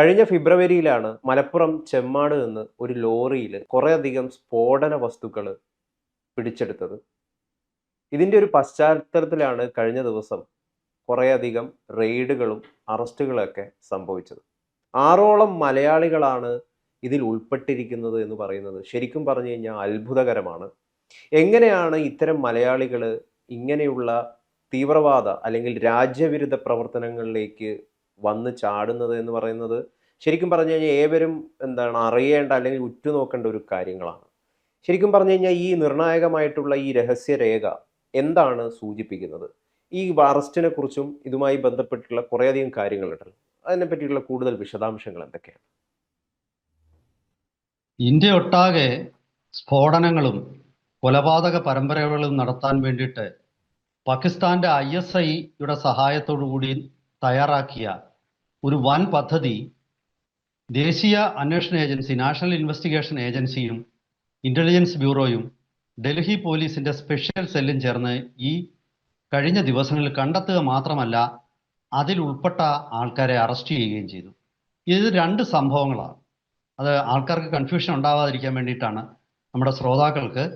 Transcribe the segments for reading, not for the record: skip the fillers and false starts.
കഴിഞ്ഞ ഫെബ്രുവരിയിലാണ് മലപ്പുറം ചെമ്മാട് നിന്ന് ഒരു ലോറിയിൽ കുറേയധികം സ്ഫോടന വസ്തുക്കൾ പിടിച്ചെടുത്തത്. ഇതിൻ്റെ ഒരു പശ്ചാത്തലത്തിലാണ് കഴിഞ്ഞ ദിവസം കുറേയധികം റെയ്ഡുകളും അറസ്റ്റുകളൊക്കെ സംഭവിച്ചത്. 6ഓളം മലയാളികളാണ് ഇതിൽ ഉൾപ്പെട്ടിരിക്കുന്നത് എന്ന് പറയുന്നത് ശരിക്കും പറഞ്ഞു കഴിഞ്ഞാൽ അത്ഭുതകരമാണ്. എങ്ങനെയാണ് ഇത്തരം മലയാളികൾ ഇങ്ങനെയുള്ള തീവ്രവാദ അല്ലെങ്കിൽ രാജ്യവിരുദ്ധ പ്രവർത്തനങ്ങളിലേക്ക് വന്ന് ചാടുന്നത് എന്ന് പറയുന്നത് ശരിക്കും പറഞ്ഞു കഴിഞ്ഞാൽ ഏവരും അറിയേണ്ട അല്ലെങ്കിൽ ഉറ്റുനോക്കേണ്ട ഒരു കാര്യങ്ങളാണ്. ശരിക്കും പറഞ്ഞു കഴിഞ്ഞാൽ ഈ നിർണായകമായിട്ടുള്ള ഈ രഹസ്യരേഖ എന്താണ് സൂചിപ്പിക്കുന്നത്? ഈ അറസ്റ്റിനെ കുറിച്ചും ഇതുമായി ബന്ധപ്പെട്ടുള്ള കുറേയധികം കാര്യങ്ങളുണ്ടല്ലോ, അതിനെ പറ്റിയുള്ള കൂടുതൽ വിശദാംശങ്ങൾ എന്തൊക്കെയാണ്? ഇന്ത്യ ഒട്ടാകെ സ്ഫോടനങ്ങളും കൊലപാതക പരമ്പരകളും നടത്താൻ വേണ്ടിയിട്ട് പാകിസ്ഥാന്റെ ISIയുടെ സഹായത്തോടു കൂടി തയ്യാറാക്കിയ ഒരു വൻ പദ്ധതി ദേശീയ അന്വേഷണ ഏജൻസി, നാഷണൽ ഇൻവെസ്റ്റിഗേഷൻ ഏജൻസിയും ഇന്റലിജൻസ് ബ്യൂറോയും ഡൽഹി പോലീസിന്റെ സ്പെഷ്യൽ സെല്ലും ചേർന്ന് ഈ കഴിഞ്ഞ ദിവസങ്ങളിൽ കണ്ടെത്തുക മാത്രമല്ല, അതിൽ ഉൾപ്പെട്ട ആൾക്കാരെ അറസ്റ്റ് ചെയ്യുകയും ചെയ്തു. ഇത് രണ്ട് സംഭവങ്ങളാണ്. അത് ആൾക്കാർക്ക് കൺഫ്യൂഷൻ ഉണ്ടാകാതിരിക്കാൻ വേണ്ടിയിട്ടാണ്, നമ്മുടെ ശ്രോതാക്കൾക്ക്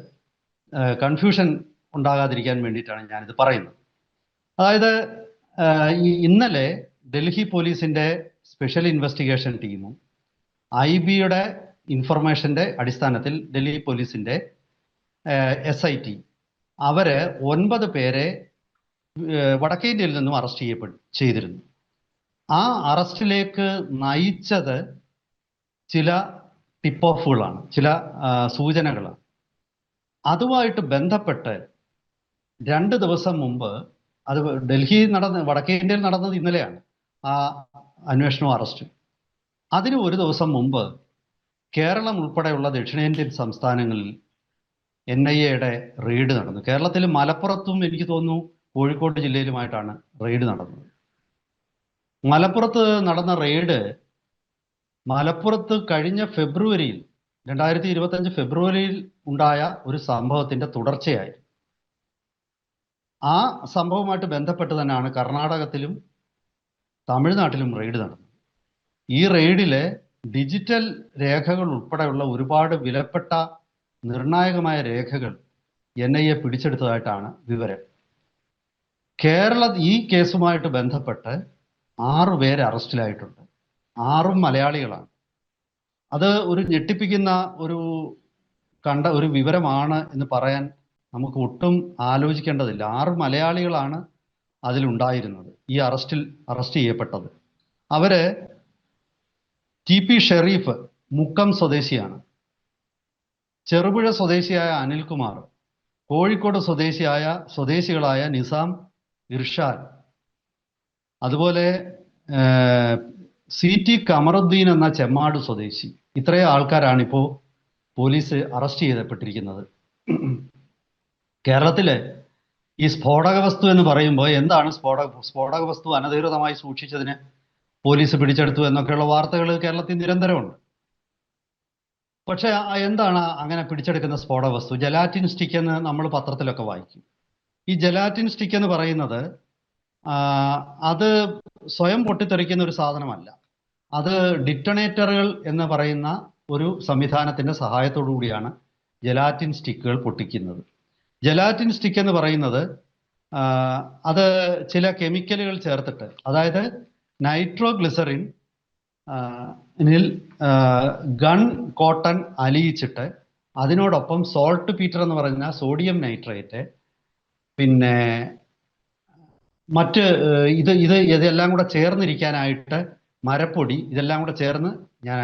കൺഫ്യൂഷൻ ഉണ്ടാകാതിരിക്കാൻ വേണ്ടിയിട്ടാണ് ഞാനിത് പറയുന്നത്. അതായത് ഇന്നലെ ഡൽഹി പോലീസിന്റെ സ്പെഷ്യൽ ഇൻവെസ്റ്റിഗേഷൻ ടീമും IBയുടെ ഇൻഫർമേഷന്റെ അടിസ്ഥാനത്തിൽ ഡൽഹി പോലീസിന്റെ SIT അവര് 9 പേരെ വടക്കേ ഇന്ത്യയിൽ നിന്നും അറസ്റ്റ് ചെയ്തിരുന്നു. ആ അറസ്റ്റിലേക്ക് നയിച്ചത് ചില ടിപ്പ് ഓഫുകളാണ്, ചില സൂചനകളാണ്. അതുമായിട്ട് ബന്ധപ്പെട്ട് 2 ദിവസം മുമ്പ്, അത് വടക്കേ ഇന്ത്യയിൽ നടന്നത് ഇന്നലെയാണ് ആ അന്വേഷണവും അറസ്റ്റും. അതിന് ഒരു ദിവസം മുമ്പ് കേരളം ഉൾപ്പെടെയുള്ള ദക്ഷിണേന്ത്യൻ സംസ്ഥാനങ്ങളിൽ NIAയുടെ റെയ്ഡ് നടന്നു. കേരളത്തിൽ മലപ്പുറത്തും എനിക്ക് തോന്നുന്നു കോഴിക്കോട് ജില്ലയിലുമായിട്ടാണ് റെയ്ഡ് നടന്നത്. മലപ്പുറത്ത് നടന്ന റെയ്ഡ് മലപ്പുറത്ത് കഴിഞ്ഞ 2025 ഫെബ്രുവരിയിൽ ഉണ്ടായ ഒരു സംഭവത്തിന്റെ തുടർച്ചയായി. ആ സംഭവവുമായിട്ട് ബന്ധപ്പെട്ട് തന്നെയാണ് കർണാടകത്തിലും തമിഴ്നാട്ടിലും റെയ്ഡ് നടന്നത്. ഈ റെയ്ഡിലെ ഡിജിറ്റൽ രേഖകൾ ഉൾപ്പെടെയുള്ള ഒരുപാട് വിലപ്പെട്ട നിർണായകമായ രേഖകൾ NIA പിടിച്ചെടുത്തതായിട്ടാണ് വിവരം. ഈ കേസുമായിട്ട് ബന്ധപ്പെട്ട് 6 പേര് അറസ്റ്റിലായിട്ടുണ്ട്. 6ഉം മലയാളികളാണ്. അത് ഒരു ഞെട്ടിപ്പിക്കുന്ന ഒരു വിവരമാണ് എന്ന് പറയാൻ നമുക്ക് ഒട്ടും ആലോചിക്കേണ്ടതില്ല. 6 മലയാളികളാണ് അതിലുണ്ടായിരുന്നത്, ഈ അറസ്റ്റ് ചെയ്യപ്പെട്ടത്. അവര് TP ഷെരീഫ് മുക്കം സ്വദേശിയാണ്, ചെറുപുഴ സ്വദേശിയായ അനിൽകുമാർ, കോഴിക്കോട് സ്വദേശികളായ നിസാം, ഇർഷാദ്, അതുപോലെ CT കമറുദ്ദീൻ എന്ന ചെമ്മാട് സ്വദേശി. ഇത്രയും ആൾക്കാരാണ് ഇപ്പോൾ പോലീസ് അറസ്റ്റ് ചെയ്യപ്പെട്ടിരിക്കുന്നത്. കേരളത്തിലെ ഈ സ്ഫോടക വസ്തു എന്ന് പറയുമ്പോൾ എന്താണ് സ്ഫോടക വസ്തു അനധികൃതമായി സൂക്ഷിച്ചതിന് പോലീസ് പിടിച്ചെടുത്തു എന്നൊക്കെയുള്ള വാർത്തകൾ കേരളത്തിൽ നിരന്തരമുണ്ട്. പക്ഷെ എന്താണ് അങ്ങനെ പിടിച്ചെടുക്കുന്ന സ്ഫോടക വസ്തു? ജലാറ്റിൻ സ്റ്റിക്ക് എന്ന് നമ്മൾ പത്രത്തിലൊക്കെ വായിക്കും. ഈ ജലാറ്റിൻ സ്റ്റിക്ക് എന്ന് പറയുന്നത് അത് സ്വയം പൊട്ടിത്തെറിക്കുന്ന ഒരു സാധനമല്ല. അത് ഡിറ്റണേറ്ററുകൾ എന്ന് പറയുന്ന ഒരു സംവിധാനത്തിന്റെ സഹായത്തോടു കൂടിയാണ് ജലാറ്റിൻ സ്റ്റിക്കുകൾ പൊട്ടിക്കുന്നത്. ജലാറ്റിൻ സ്റ്റിക്ക് എന്ന് പറയുന്നത് അത് ചില കെമിക്കലുകൾ ചേർത്തിട്ട്, അതായത് നൈട്രോഗ്ലിസറിൻ ഗൺ കോട്ടൺ അലിയിച്ചിട്ട് അതിനോടൊപ്പം സോൾട്ട് പീറ്റർ എന്ന് പറഞ്ഞ സോഡിയം നൈട്രേറ്റ്, പിന്നെ മറ്റ് ഇതെല്ലാം കൂടെ ചേർന്നിരിക്കാനായിട്ട് മരപ്പൊടി, ഇതെല്ലാം കൂടെ ചേർന്ന്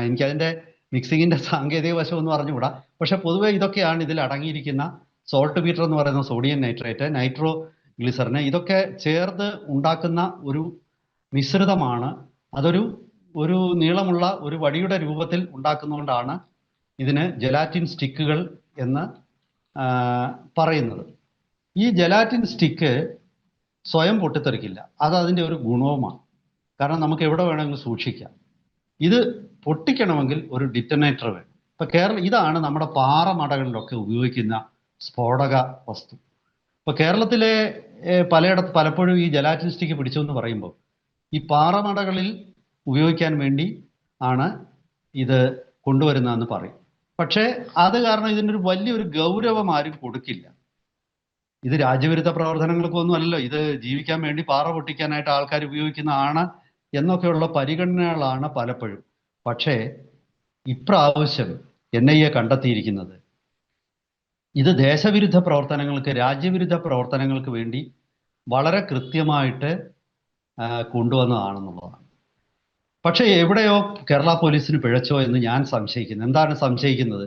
എനിക്കതിൻ്റെ മിക്സിങ്ങിൻ്റെ സാങ്കേതിക വശമൊന്നും അറിഞ്ഞുകൂടാ. പക്ഷെ പൊതുവെ ഇതൊക്കെയാണ് ഇതിൽ അടങ്ങിയിരിക്കുന്ന. സോൾട്ട് പീറ്റർ എന്ന് പറയുന്ന സോഡിയം നൈട്രേറ്റ്, നൈട്രോ ഗ്ലിസറിന്, ഇതൊക്കെ ചേർത്ത് ഉണ്ടാക്കുന്ന ഒരു മിശ്രിതമാണ്. ഒരു നീളമുള്ള ഒരു വടിയുടെ രൂപത്തിൽ ഉണ്ടാക്കുന്നതുകൊണ്ടാണ് ഇതിന് ജലാറ്റിൻ സ്റ്റിക്കുകൾ എന്ന് പറയുന്നത്. ഈ ജലാറ്റിൻ സ്റ്റിക്ക് സ്വയം പൊട്ടിത്തെറിക്കില്ല, അത് അതിൻ്റെ ഒരു ഗുണവുമാണ്. കാരണം നമുക്ക് എവിടെ വേണമെങ്കിലും സൂക്ഷിക്കാം. ഇത് പൊട്ടിക്കണമെങ്കിൽ ഒരു ഡിറ്റനേറ്റർ വേണം. ഇപ്പം ഇതാണ് നമ്മുടെ പാറമടകളിലൊക്കെ ഉപയോഗിക്കുന്ന സ്ഫോടക വസ്തു. ഇപ്പൊ കേരളത്തിലെ പലപ്പോഴും ഈ ജലാറ്റിൻ സ്റ്റിക്ക് പിടിച്ചു എന്ന് പറയുമ്പോൾ ഈ പാറമടകളിൽ ഉപയോഗിക്കാൻ വേണ്ടി ആണ് ഇത് കൊണ്ടുവരുന്നതെന്ന് പറയും. പക്ഷേ അത് കാരണം ഇതിനൊരു വലിയൊരു ഗൗരവം ആരും കൊടുക്കില്ല. ഇത് രാജ്യവിരുദ്ധ പ്രവർത്തനങ്ങൾക്കൊന്നും അല്ലല്ലോ, ഇത് ജീവിക്കാൻ വേണ്ടി പാറ പൊട്ടിക്കാനായിട്ട് ആൾക്കാർ ഉപയോഗിക്കുന്നതാണ് എന്നൊക്കെയുള്ള പരിഗണനകളാണ് പലപ്പോഴും. പക്ഷേ ഇപ്രാവശ്യം NIA കണ്ടെത്തിയിരിക്കുന്നത് ഇത് ദേശവിരുദ്ധ പ്രവർത്തനങ്ങൾക്ക്, രാജ്യവിരുദ്ധ പ്രവർത്തനങ്ങൾക്ക് വേണ്ടി വളരെ കൃത്യമായിട്ട് കൊണ്ടുവന്നതാണെന്നുള്ളതാണ്. പക്ഷേ എവിടെയോ കേരള പോലീസിന് പിഴച്ചോ എന്ന് ഞാൻ സംശയിക്കുന്നു. എന്താണ് സംശയിക്കുന്നത്?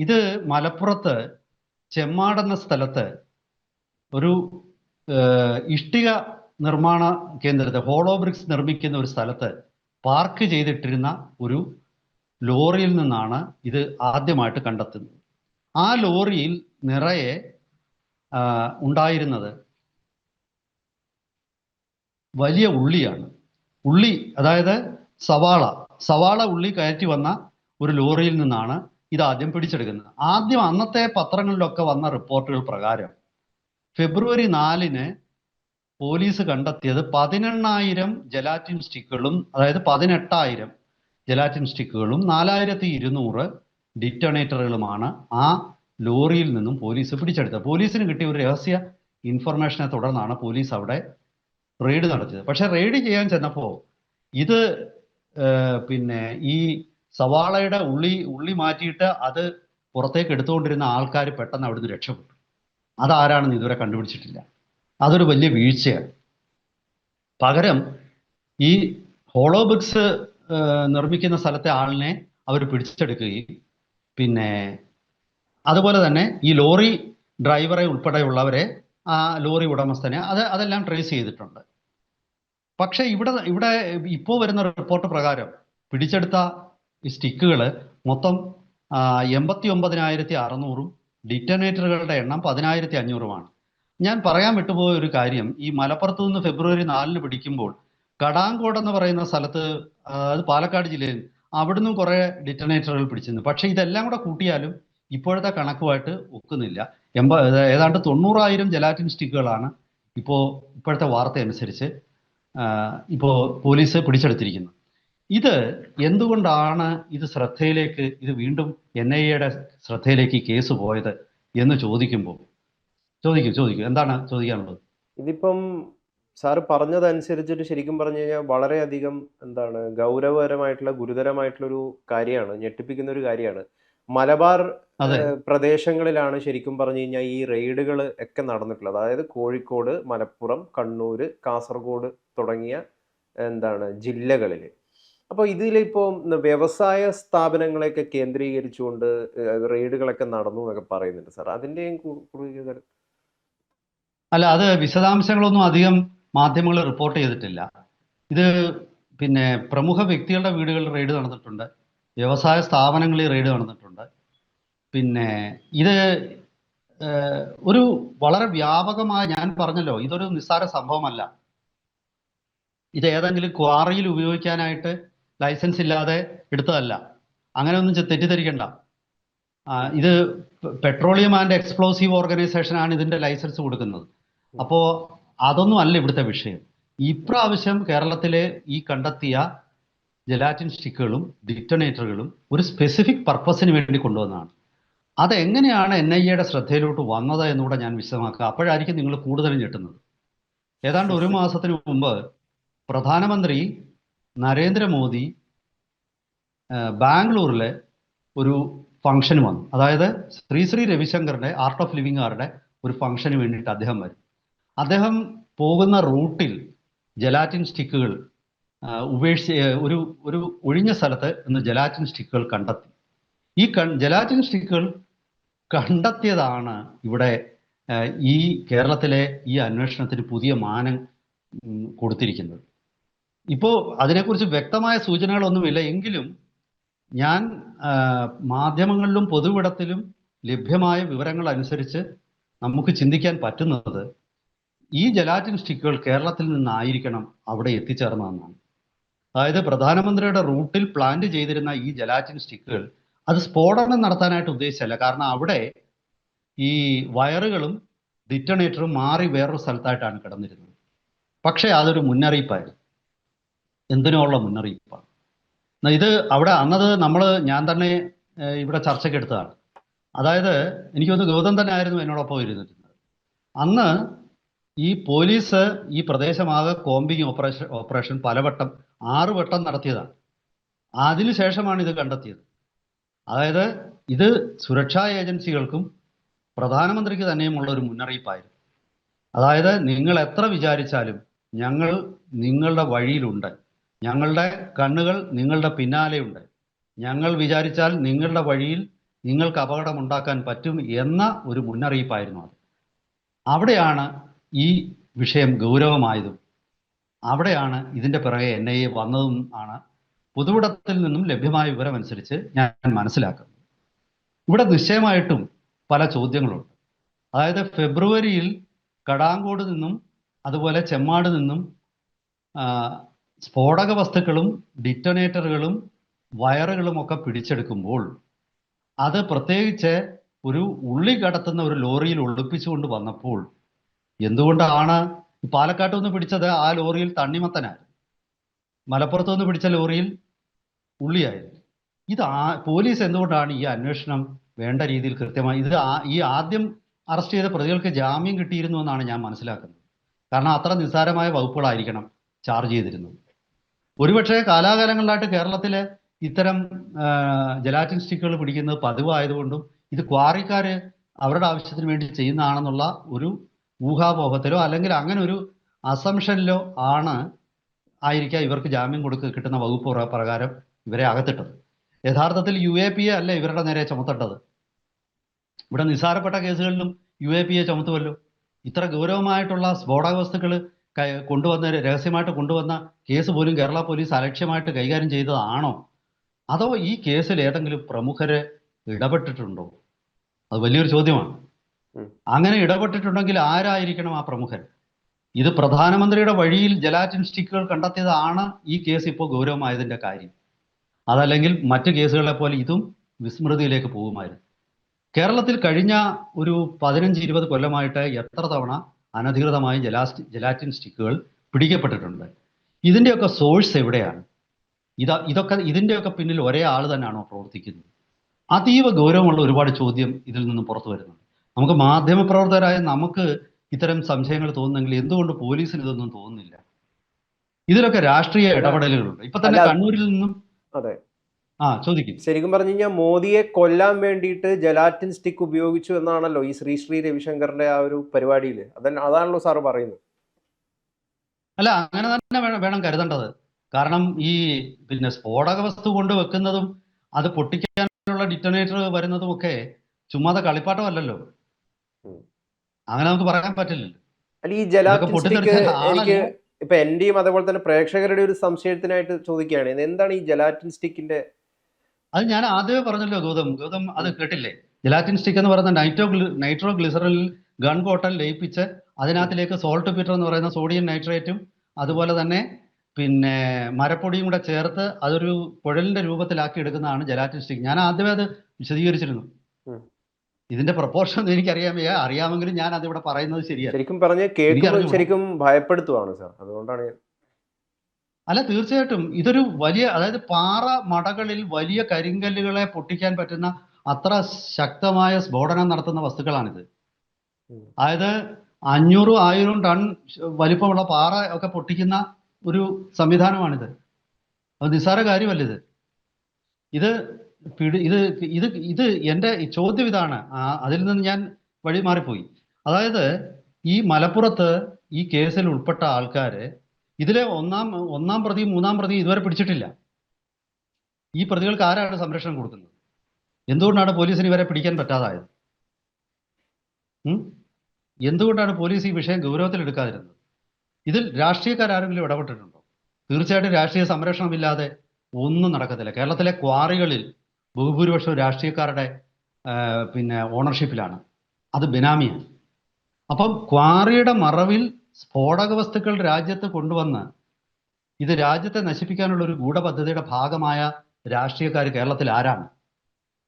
ഇത് മലപ്പുറത്ത് ചെമ്മാടെന്ന സ്ഥലത്ത് ഒരു ഇഷ്ടിക നിർമ്മാണ കേന്ദ്രത്തെ, ഹോളോ ബ്രിക്സ് നിർമ്മിക്കുന്ന ഒരു സ്ഥലത്ത് പാർക്ക് ചെയ്തിട്ടിരുന്ന ഒരു ലോറിയിൽ നിന്നാണ് ഇത് ആദ്യമായിട്ട് കണ്ടെത്തുന്നത്. ആ ലോറിയിൽ നിറയെ ഉണ്ടായിരുന്നത് വലിയ ഉള്ളിയാണ്. ഉള്ളി, അതായത് സവാള ഉള്ളി കയറ്റി വന്ന ഒരു ലോറിയിൽ നിന്നാണ് ഇതാദ്യം പിടിച്ചെടുക്കുന്നത്. ആദ്യം അന്നത്തെ പത്രങ്ങളിലൊക്കെ വന്ന റിപ്പോർട്ടുകൾ പ്രകാരം ഫെബ്രുവരി 4-ന് പോലീസ് കണ്ടെത്തിയത് 18,000 ജലാറ്റിൻ സ്റ്റിക്കുകളും, അതായത് 18,000 ജലാറ്റിൻ സ്റ്റിക്കുകളും 4,200 ഡിറ്റണേറ്ററുകളുമാണ് ആ ലോറിയിൽ നിന്നും പോലീസ് പിടിച്ചെടുത്തത്. പോലീസിന് കിട്ടിയ ഒരു രഹസ്യ ഇൻഫർമേഷനെ തുടർന്നാണ് പോലീസ് അവിടെ റെയ്ഡ് നടത്തിയത്. പക്ഷെ റെയ്ഡ് ചെയ്യാൻ ചെന്നപ്പോൾ ഇത് പിന്നെ ഈ സവാളയുടെ ഉള്ളി മാറ്റിയിട്ട് അത് പുറത്തേക്ക് എടുത്തുകൊണ്ടിരുന്ന ആൾക്കാർ പെട്ടെന്ന് അവിടുന്ന് രക്ഷപ്പെട്ടു. അതാരാണെന്ന് ഇതുവരെ കണ്ടുപിടിച്ചിട്ടില്ല. അതൊരു വലിയ വീഴ്ചയാണ്. പകരം ഈ ഹോളോ ബ്രിക്സ് നിർമ്മിക്കുന്ന സ്ഥലത്തെ ആളിനെ അവർ പിടിച്ചെടുക്കുകയും പിന്നെ അതുപോലെ തന്നെ ഈ ലോറി ഡ്രൈവറെ ഉൾപ്പെടെയുള്ളവരെ, ആ ലോറി ഉടമസ്ഥനെ അതെല്ലാം ട്രേസ് ചെയ്തിട്ടുണ്ട്. പക്ഷെ ഇവിടെ ഇപ്പോൾ വരുന്ന റിപ്പോർട്ട് പ്രകാരം പിടിച്ചെടുത്ത ഈ സ്റ്റിക്കുകൾ മൊത്തം 89,600-ഉം ഡിറ്റനേറ്ററുകളുടെ എണ്ണം 10,500-ഉമാണ്. ഞാൻ പറയാൻ വിട്ടുപോയ ഒരു കാര്യം, ഈ മലപ്പുറത്ത് നിന്ന് ഫെബ്രുവരി 4-ന് പിടിക്കുമ്പോൾ കടാങ്കോട് എന്ന് പറയുന്ന സ്ഥലത്ത്, അത് പാലക്കാട് ജില്ലയിൽ, അവിടുന്ന് കുറെ ഡിറ്റനേറ്ററുകൾ പിടിച്ചിരുന്നു. പക്ഷെ ഇതെല്ലാം കൂടെ കൂട്ടിയാലും ഇപ്പോഴത്തെ കണക്കുമായിട്ട് ഒക്കുന്നില്ല. ഏതാണ്ട് 90,000 ജലാറ്റിൻ സ്റ്റിക്കുകളാണ് ഇപ്പോഴത്തെ വാർത്ത അനുസരിച്ച് ഇപ്പോൾ പോലീസ് പിടിച്ചെടുത്തിരിക്കുന്നത്. ഇത് എന്തുകൊണ്ടാണ് ഇത് വീണ്ടും NIA-യുടെ ശ്രദ്ധയിലേക്ക് ഈ കേസ് പോയത് എന്ന് ചോദിക്കും. എന്താണ് ചോദിക്കാനുള്ളത്? ഇതിപ്പം സാറ് പറഞ്ഞതനുസരിച്ചിട്ട് ശരിക്കും പറഞ്ഞു കഴിഞ്ഞാൽ വളരെയധികം ഗൗരവകരമായിട്ടുള്ള, ഗുരുതരമായിട്ടുള്ളൊരു കാര്യമാണ്, ഞെട്ടിപ്പിക്കുന്ന ഒരു കാര്യമാണ്. മലബാർ പ്രദേശങ്ങളിലാണ് ശരിക്കും പറഞ്ഞു കഴിഞ്ഞാൽ ഈ റെയ്ഡുകൾ ഒക്കെ നടന്നിട്ടുള്ളത്. അതായത് കോഴിക്കോട്, മലപ്പുറം, കണ്ണൂർ, കാസർഗോഡ് തുടങ്ങിയ ജില്ലകളിൽ. അപ്പോൾ ഇതിലിപ്പോൾ വ്യവസായ സ്ഥാപനങ്ങളെയൊക്കെ കേന്ദ്രീകരിച്ചുകൊണ്ട് റെയ്ഡുകളൊക്കെ നടന്നു എന്നൊക്കെ പറയുന്നുണ്ട് സാർ. അതിൻ്റെയും കൂടുതൽ അല്ല, അത് വിശദാംശങ്ങളൊന്നും അധികം മാധ്യമങ്ങൾ റിപ്പോർട്ട് ചെയ്തിട്ടില്ല. ഇത് പിന്നെ പ്രമുഖ വ്യക്തികളുടെ വീടുകളിൽ റെയ്ഡ് നടന്നിട്ടുണ്ട്, വ്യവസായ സ്ഥാപനങ്ങളിൽ റെയ്ഡ് നടന്നിട്ടുണ്ട്. പിന്നെ ഇത് ഒരു വളരെ വ്യാപകമായ, ഞാൻ പറഞ്ഞല്ലോ, ഇതൊരു നിസ്സാര സംഭവമല്ല. ഇത് ഏതെങ്കിലും ക്വാറിയിൽ ഉപയോഗിക്കാനായിട്ട് ലൈസൻസ് ഇല്ലാതെ എടുത്തതല്ല. അങ്ങനെയൊന്നും തെറ്റിദ്ധരിക്കണ്ട. ഇത് പെട്രോളിയം ആൻഡ് എക്സ്പ്ലോസീവ് ഓർഗനൈസേഷനാണ് ഇതിന്റെ ലൈസൻസ് കൊടുക്കുന്നത്. അപ്പോൾ അതൊന്നും അല്ല ഇവിടുത്തെ വിഷയം. ഇപ്രാവശ്യം കേരളത്തിലെ ഈ കണ്ടെത്തിയ ജലാറ്റിൻ സ്റ്റിക്കുകളും ഡിറ്റണേറ്ററുകളും ഒരു സ്പെസിഫിക് പർപ്പസിന് വേണ്ടി കൊണ്ടുവന്നതാണ്. അതെങ്ങനെയാണ് NIA-യുടെ ശ്രദ്ധയിലോട്ട് വന്നത് എന്നുകൂടെ ഞാൻ വിശദമാക്കുക. അപ്പോഴായിരിക്കും നിങ്ങൾ കൂടുതലും ഞെട്ടുന്നത്. ഏതാണ്ട് ഒരു മാസത്തിന് മുമ്പ് പ്രധാനമന്ത്രി നരേന്ദ്രമോദി ബാംഗ്ലൂരിലെ ഒരു ഫംഗ്ഷന് വന്നു. അതായത് ശ്രീ രവിശങ്കറിന്റെ ആർട്ട് ഓഫ് ലിവിംഗുകാരുടെ ഒരു ഫംഗ്ഷന് വേണ്ടിയിട്ട് അദ്ദേഹം വരും. അദ്ദേഹം പോകുന്ന റൂട്ടിൽ ജലാറ്റിൻ സ്റ്റിക്കുകൾ ഒരു ഒഴിഞ്ഞ സ്ഥലത്ത് നിന്ന് ജലാറ്റിൻ സ്റ്റിക്കുകൾ കണ്ടെത്തി. ഈ ജലാറ്റിൻ സ്റ്റിക്കുകൾ കണ്ടെത്തിയതാണ് ഇവിടെ ഈ കേരളത്തിലെ ഈ അന്വേഷണത്തിന് പുതിയ മാനം കൊടുത്തിരിക്കുന്നത്. ഇപ്പോൾ അതിനെക്കുറിച്ച് വ്യക്തമായ സൂചനകളൊന്നുമില്ല. എങ്കിലും ഞാൻ മാധ്യമങ്ങളിലും പൊതുവിടത്തിലും ലഭ്യമായ വിവരങ്ങൾ അനുസരിച്ച് നമുക്ക് ചിന്തിക്കാൻ പറ്റുന്നത് ഈ ജലാറ്റിൻ സ്റ്റിക്കുകൾ കേരളത്തിൽ നിന്നായിരിക്കണം അവിടെ എത്തിച്ചേർന്നതെന്നാണ്. അതായത് പ്രധാനമന്ത്രിയുടെ റൂട്ടിൽ പ്ലാന്റ് ചെയ്തിരുന്ന ഈ ജലാറ്റിൻ സ്റ്റിക്കുകൾ അത് സ്ഫോടനം നടത്താനായിട്ട് ഉദ്ദേശിച്ചല്ല. കാരണം അവിടെ ഈ വയറുകളും ഡിറ്റണേറ്ററും മാറി വേറൊരു സ്ഥലത്തായിട്ടാണ് കിടന്നിരുന്നത്. പക്ഷേ അതൊരു മുന്നറിയിപ്പായിരുന്നു. എന്തിനുള്ള മുന്നറിയിപ്പാണ്? ഇത് അവിടെ അന്നത് ഞാൻ തന്നെ ഇവിടെ ചർച്ചയ്ക്ക് എടുത്തതാണ്. അതായത് എനിക്ക് തോന്നുന്നു ഗൗതം തന്നെ ആയിരുന്നു എന്നോടൊപ്പം ഇരുന്നിരുന്നത്. അന്ന് ഈ പോലീസ് ഈ പ്രദേശമാകെ കോമ്പിങ് ഓപ്പറേഷൻ പലവട്ടം 6 വട്ടം നടത്തിയതാണ്. അതിനുശേഷമാണ് ഇത് കണ്ടെത്തിയത്. അതായത് ഇത് സുരക്ഷാ ഏജൻസികൾക്കും പ്രധാനമന്ത്രിക്ക് തന്നെയുമുള്ള ഒരു മുന്നറിയിപ്പായിരുന്നു. അതായത് നിങ്ങൾ എത്ര വിചാരിച്ചാലും ഞങ്ങൾ നിങ്ങളുടെ വഴിയിലുണ്ട്, ഞങ്ങളുടെ കണ്ണുകൾ നിങ്ങളുടെ പിന്നാലെയുണ്ട്, ഞങ്ങൾ വിചാരിച്ചാൽ നിങ്ങളുടെ വഴിയിൽ നിങ്ങൾക്ക് അപകടമുണ്ടാക്കാൻ പറ്റും എന്ന ഒരു മുന്നറിയിപ്പായിരുന്നു അത്. അവിടെയാണ് ഈ വിഷയം ഗൗരവമായതും അവിടെയാണ് ഇതിന്റെ പിറകെ NIA വന്നതും ആണ് പൊതുവിടത്തിൽ നിന്നും ലഭ്യമായ വിവരമനുസരിച്ച് ഞാൻ മനസ്സിലാക്കുന്നത്. ഇവിടെ നിശ്ചയമായിട്ടും പല ചോദ്യങ്ങളുണ്ട്. അതായത് ഫെബ്രുവരിയിൽ കടാങ്കോട് നിന്നും അതുപോലെ ചെമ്മാട് നിന്നും സ്ഫോടക വസ്തുക്കളും ഡിറ്റോനേറ്ററുകളും വയറുകളും ഒക്കെ പിടിച്ചെടുക്കുമ്പോൾ അത് പ്രത്യേകിച്ച് ഒരു ഉള്ളി കടത്തുന്ന ഒരു ലോറിയിൽ ഒളിപ്പിച്ചുകൊണ്ട് വന്നപ്പോൾ എന്തുകൊണ്ടാണ് പാലക്കാട്ട് നിന്ന് പിടിച്ചത് ആ ലോറിയിൽ തണ്ണിമത്തനായിരുന്നു, മലപ്പുറത്ത് നിന്ന് പിടിച്ച ലോറിയിൽ ഉള്ളിയായിരുന്നു. പോലീസ് എന്തുകൊണ്ടാണ് ഈ അന്വേഷണം വേണ്ട രീതിയിൽ കൃത്യമായി ഈ ആദ്യം അറസ്റ്റ് ചെയ്ത പ്രതികൾക്ക് ജാമ്യം കിട്ടിയിരുന്നു എന്നാണ് ഞാൻ മനസ്സിലാക്കുന്നത്. കാരണം അത്ര നിസ്സാരമായ വകുപ്പുകളായിരിക്കണം ചാർജ് ചെയ്തിരുന്നത്. ഒരുപക്ഷെ കാലാകാലങ്ങളിലായിട്ട് കേരളത്തിലെ ഇത്തരം ജലാറ്റിൻ സ്റ്റിക്കുകൾ പിടിക്കുന്നത് പതിവായതുകൊണ്ടും ഇത് ക്വാറിക്കാര് അവരുടെ ആവശ്യത്തിന് വേണ്ടി ചെയ്യുന്നതാണെന്നുള്ള ഒരു ഊഹാപോഹത്തിലോ അല്ലെങ്കിൽ അങ്ങനെ ഒരു അസംഷനിലോ ആയിരിക്കാം ഇവർക്ക് ജാമ്യം കിട്ടുന്ന വകുപ്പ് പ്രകാരം ഇവരെ അകത്തിട്ടത്. യഥാർത്ഥത്തിൽ UAPA അല്ല ഇവരുടെ നേരെ ചുമത്തേണ്ടത്. ഇവിടെ നിസ്സാരപ്പെട്ട കേസുകളിലും UAPA ചുമത്തുമല്ലോ. ഇത്ര ഗൗരവമായിട്ടുള്ള സ്ഫോടക വസ്തുക്കൾ രഹസ്യമായിട്ട് കൊണ്ടുവന്ന കേസ് പോലും കേരള പോലീസ് അലക്ഷ്യമായിട്ട് കൈകാര്യം ചെയ്തതാണോ, അതോ ഈ കേസിൽ ഏതെങ്കിലും പ്രമുഖര് ഇടപെട്ടിട്ടുണ്ടോ? അത് വലിയൊരു ചോദ്യമാണ്. അങ്ങനെ ഇടപെട്ടിട്ടുണ്ടെങ്കിൽ ആരായിരിക്കണം ആ പ്രമുഖൻ? ഇത് പ്രധാനമന്ത്രിയുടെ വഴിയിൽ ജലാറ്റിൻ സ്റ്റിക്കുകൾ കണ്ടെത്തിയതാണ് ഈ കേസ് ഇപ്പോൾ ഗൗരവമായതിന്റെ കാര്യം. അതല്ലെങ്കിൽ മറ്റു കേസുകളെ പോലെ ഇതും വിസ്മൃതിയിലേക്ക് പോകുമായിരുന്നു. കേരളത്തിൽ കഴിഞ്ഞ ഒരു 15-20 കൊല്ലമായിട്ട് എത്ര തവണ അനധികൃതമായി ജലാറ്റിൻ സ്റ്റിക്കുകൾ പിടിക്കപ്പെട്ടിട്ടുണ്ട്? ഇതിന്റെയൊക്കെ സോഴ്സ് എവിടെയാണ്? ഇതിന്റെയൊക്കെ പിന്നിൽ ഒരേ ആൾ തന്നെയാണോ പ്രവർത്തിക്കുന്നത്? അതീവ ഗൗരവമുള്ള ഒരുപാട് ചോദ്യം ഇതിൽ നിന്ന് പുറത്തു വരുന്നുണ്ട്. നമുക്ക് മാധ്യമപ്രവർത്തകരായ നമുക്ക് ഇത്തരം സംശയങ്ങൾ തോന്നുന്നെങ്കിൽ എന്തുകൊണ്ട് പോലീസിന് ഇതൊന്നും തോന്നുന്നില്ല? ഇതിലൊക്കെ രാഷ്ട്രീയ ഇടപെടലുകളുണ്ട്. ഇപ്പൊ തന്നെ കണ്ണൂരിൽ നിന്നും അതെ ചോദിക്കും. ശരിക്കും പറഞ്ഞു കഴിഞ്ഞാൽ മോദിയെ കൊല്ലാൻ വേണ്ടിയിട്ട് ജലാറ്റിൻ സ്റ്റിക്ക് ഉപയോഗിച്ചു എന്നാണല്ലോ ഈ ശ്രീ രവിശങ്കറിന്റെ ആ ഒരു പരിപാടിയിൽ. അതാണല്ലോ സാറ് പറയുന്നത്. അല്ല, അങ്ങനെ തന്നെ വേണം കരുതേണ്ടത്. കാരണം ഈ സ്ഫോടക വസ്തു കൊണ്ട് വെക്കുന്നതും അത് പൊട്ടിക്കാനുള്ള ഡിറ്റോനേറ്റർ വരുന്നതും ഒക്കെ ചുമ്മാതെ കളിപ്പാട്ടമല്ലല്ലോ. അങ്ങനെ നമുക്ക് പറയാൻ പറ്റില്ലല്ലോ. അല്ല, ഈ ജലാറ്റിൻ സ്റ്റിക്ക് എനിക്ക് ഇപ്പൊ എന്റെയും അതേപോലെ തന്നെ പ്രേക്ഷകരുടെ ഒരു സംശയത്തിനായിട്ട് ചോദിക്കുകയാണ്, എന്താണ് ഈ ജലാറ്റിൻ സ്റ്റിക്കിന്റെ? അത് ഞാൻ ആദ്യമേ പറഞ്ഞല്ലോ ഗൗതം അത് കേട്ടില്ലേ? ജലാറ്റിൻ സ്റ്റിക്ക് എന്ന് പറയുന്ന നൈട്രോ ഗ്ലിസറിൽ ഗൺ ബോട്ടൽ ലയിപ്പിച്ച് അതിനകത്തിലേക്ക് സോൾട്ട് പീറ്റർ എന്ന് പറയുന്ന സോഡിയം നൈട്രേറ്റും അതുപോലെ തന്നെ മരപ്പൊടിയും കൂടെ ചേർത്ത് അതൊരു കുഴലിന്റെ രൂപത്തിലാക്കി എടുക്കുന്നതാണ് ജലാറ്റിൻ സ്റ്റിക്ക്. ഞാൻ ആദ്യമേ അത് വിശദീകരിച്ചിരുന്നു. ഇതിന്റെ പ്രപ്പോർഷൻ അറിയാമെങ്കിലും ഞാൻ അതിവിടെ പറയുന്നത് ശരിയാണ്. ശരിക്കും പറഞ്ഞ കേൾക്കുമ്പോൾ ശരിക്കും ഭയപ്പെടുത്തുവാണ് സാർ, അതുകൊണ്ടാണ്. അല്ല, തീർച്ചയായിട്ടും ഇതൊരു വലിയ, അതായത് പാറ മടകളിൽ വലിയ കരിങ്കല്ലുകളെ പൊട്ടിക്കാൻ പറ്റുന്ന അത്ര ശക്തമായ സ്ഫോടനം നടത്തുന്ന വസ്തുക്കളാണിത്. അതായത് 500-1000 ടൺ വലിപ്പമുള്ള പാറ ഒക്കെ പൊട്ടിക്കുന്ന ഒരു സംവിധാനമാണിത്. അത് നിസ്സാര കാര്യമല്ല ഇത്. ഇത് എൻ്റെ ചോദ്യം ഇതാണ്. അതിൽ നിന്ന് ഞാൻ വഴി മാറിപ്പോയി. അതായത് ഈ മലപ്പുറത്ത് ഈ കേസിൽ ഉൾപ്പെട്ട ആൾക്കാര് ഇതിലെ ഒന്നാം പ്രതി 3-ാം പ്രതി ഇതുവരെ പിടിച്ചിട്ടില്ല. ഈ പ്രതികൾക്ക് ആരാണ് സംരക്ഷണം കൊടുക്കുന്നത്? എന്തുകൊണ്ടാണ് പോലീസിന് ഇവരെ പിടിക്കാൻ പറ്റാതായത്? എന്തുകൊണ്ടാണ് പോലീസ് ഈ വിഷയം ഗൗരവത്തിൽ എടുക്കാതിരുന്നത്? ഇതിൽ രാഷ്ട്രീയക്കാരെങ്കിലും ഇടപെട്ടിട്ടുണ്ടോ? തീർച്ചയായിട്ടും രാഷ്ട്രീയ സംരക്ഷണമില്ലാതെ ഒന്നും നടക്കത്തില്ല. കേരളത്തിലെ ക്വാറികളിൽ ബഹുഭൂരിപക്ഷം രാഷ്ട്രീയക്കാരുടെ ഓണർഷിപ്പിലാണ്, അത് ബിനാമിയാണ്. അപ്പം ക്വാറിയുടെ മറവിൽ സ്ഫോടക വസ്തുക്കൾ രാജ്യത്ത് കൊണ്ടുവന്ന് ഇത് രാജ്യത്തെ നശിപ്പിക്കാനുള്ള ഒരു ഗൂഢപദ്ധതിയുടെ ഭാഗമായ രാഷ്ട്രീയക്കാർ കേരളത്തിൽ ആരാണ്?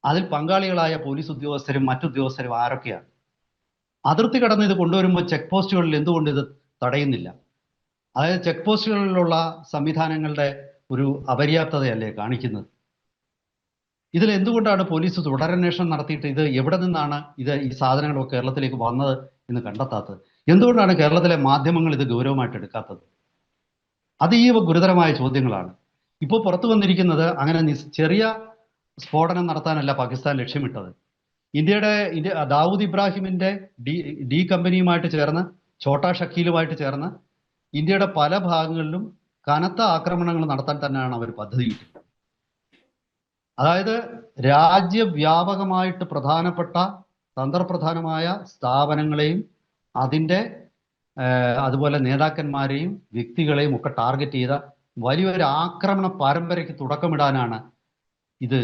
അതിൽ പങ്കാളികളായ പോലീസ് ഉദ്യോഗസ്ഥരും മറ്റുദ്യോഗസ്ഥരും ആരൊക്കെയാണ്? അതിർത്തി കടന്ന് ഇത് കൊണ്ടുവരുമ്പോൾ ചെക്ക് പോസ്റ്റുകളിൽ എന്തുകൊണ്ട് ഇത് തടയുന്നില്ല? അതായത് ചെക്ക് പോസ്റ്റുകളിലുള്ള സംവിധാനങ്ങളുടെ ഒരു അപര്യാപ്തതയല്ലേ കാണിക്കുന്നത്? ഇതിൽ എന്തുകൊണ്ടാണ് പോലീസ് തുടരന്വേഷണം നടത്തിയിട്ട് ഇത് എവിടെ നിന്നാണ് ഈ സാധനങ്ങളൊക്കെ കേരളത്തിലേക്ക് വന്നത് എന്ന് കണ്ടെത്താത്തത്? എന്തുകൊണ്ടാണ് കേരളത്തിലെ മാധ്യമങ്ങൾ ഇത് ഗൗരവമായിട്ട് എടുക്കാത്തത്? അത് ഈ ഗുരുതരമായ ചോദ്യങ്ങളാണ്. ഇപ്പോൾ പുറത്തു വന്നിരിക്കുന്നത് അങ്ങനെ ചെറിയ സ്ഫോടനം നടത്താനല്ല പാകിസ്ഥാൻ ലക്ഷ്യമിട്ടത്. ദാവൂദ് ഇബ്രാഹിമിന്റെ ഡി കമ്പനിയുമായിട്ട് ചേർന്ന്, ഛോട്ടാ ഷക്കീലുമായിട്ട് ചേർന്ന് ഇന്ത്യയുടെ പല ഭാഗങ്ങളിലും കനത്ത ആക്രമണങ്ങൾ നടത്താൻ തന്നെയാണ് അവർ പദ്ധതിയിട്ടത്. അതായത് രാജ്യവ്യാപകമായിട്ട് പ്രധാനപ്പെട്ട തന്ത്രപ്രധാനമായ സ്ഥാപനങ്ങളെയും അതിൻ്റെ അതുപോലെ നേതാക്കന്മാരെയും വ്യക്തികളെയും ഒക്കെ ടാർഗറ്റ് ചെയ്ത വലിയൊരു ആക്രമണ പരമ്പരയ്ക്ക് തുടക്കമിടാനാണ് ഇത്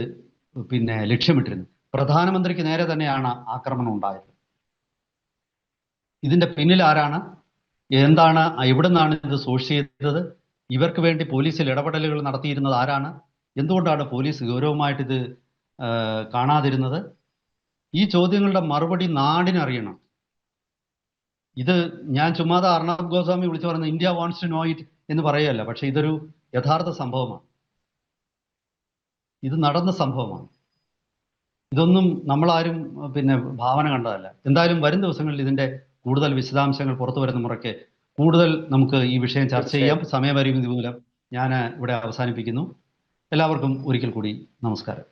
ലക്ഷ്യമിട്ടിരുന്നത്. പ്രധാനമന്ത്രിക്ക് നേരെ തന്നെയാണ് ആക്രമണം ഉണ്ടായത്. ഇതിന്റെ പിന്നിൽ ആരാണ്, എന്താണ്, എവിടെ നിന്നാണ് ഇത് സോഴ്സ് ചെയ്തത്, ഇവർക്ക് വേണ്ടി പോലീസിൽ ഇടപെടലുകൾ നടത്തിയിരുന്നത് ആരാണ്, എന്തുകൊണ്ടാണ് പോലീസ് ഗൗരവമായിട്ട് ഇത് കാണാതിരുന്നത്? ഈ ചോദ്യങ്ങളുടെ മറുപടി നാടിനറിയണം. ഇത് ഞാൻ ചുമ്മാതെ അർണബ് ഗോസ്വാമി വിളിച്ചു പറയുന്നത് India wants to know it എന്ന് പറയുകയല്ല. പക്ഷെ ഇതൊരു യഥാർത്ഥ സംഭവമാണ്. ഇത് നടന്ന സംഭവമാണ്. ഇതൊന്നും നമ്മളാരും ഭാവന കണ്ടതല്ല. എന്തായാലും വരും ദിവസങ്ങളിൽ ഇതിന്റെ കൂടുതൽ വിശദാംശങ്ങൾ പുറത്തു വരുന്ന മുറയ്ക്ക് കൂടുതൽ നമുക്ക് ഈ വിഷയം ചർച്ച ചെയ്യാം. സമയപരിമിതി മൂലം ഞാൻ ഇവിടെ അവസാനിപ്പിക്കുന്നു. എല്ലാവർക്കും ഒരിക്കൽ കൂടി നമസ്കാരം.